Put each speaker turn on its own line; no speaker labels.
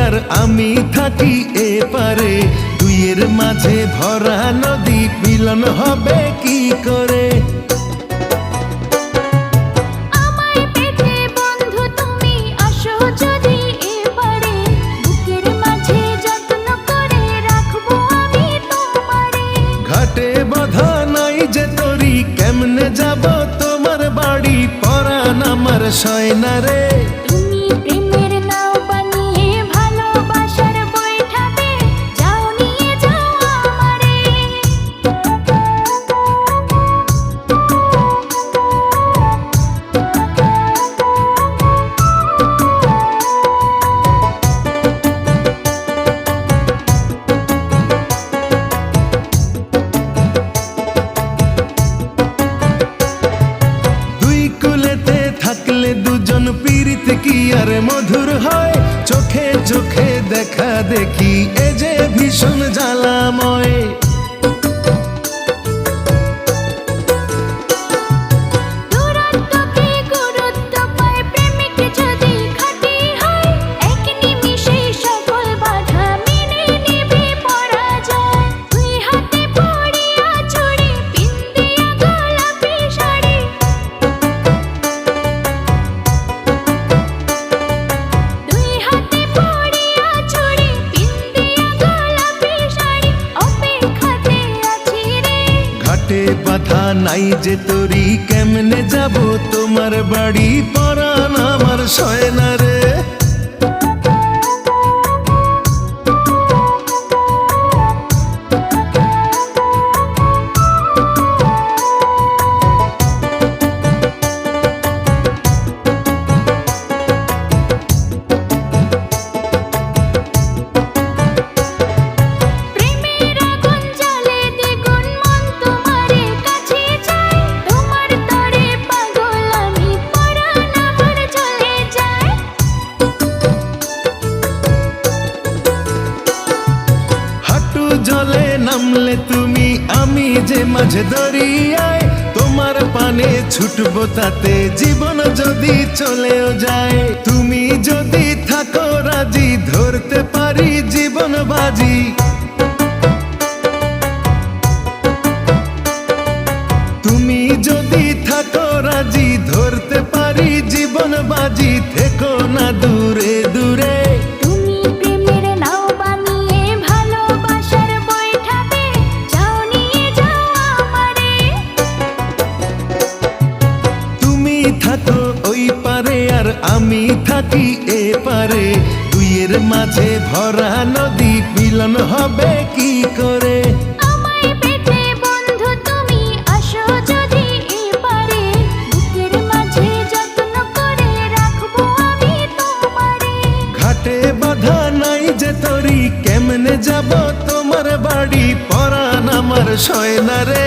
আর আমি থাকি এপারে, দুইয়ের মাঝে ভরা নদী মিলন হবে কি করে? ঘাটে বাঁধা নাই যে তরি, কেমনে যাব তোমার বাড়ি? পরাণ আমার সয় না রে।
তুমি প্রেমের নাও বানিয়ে ভালোবাসার বৈঠাতে যাও, নিয়ে যাও আমারে।
থাকলে দুজন পীড়িত কি আর মধুর হয়? চোখে চোখে দেখা দেখি এ যে ভীষণ জ্বালাময়। ঘাটে বাঁধা নাই যে তরি, কেমনে যাব তোমার বাড়ি? পরাণ আমার সয় না রে। জলে নামলে তুমি, আমি যে মাঝে দরিয়ায়, তোমার পানে ছুটবো তাতে জীবন যদি চলেও যায়। তুমি যদি থাকো রাজি, ধরতে পারি জীবন বাজি। তুমি যদি থাকো রাজি, ধরতে পারি জীবন বাজি। থেকো না দূরে দূরে। থাকো ওই পারে আর আমি থাকি এপারে, দুইয়ের মাঝে ভরা নদী মিলন হবে কি করে?
আমায় পেতে বন্ধু তুমি আসো যদি এপারে, বুকের মাঝে যত্ন করে রাখবো আমি তোমারে।
ঘাটে বাঁধা নাই যে তরি, কেমনে যাব তোমার বাড়ি? পরাণ আমার সয় না রে।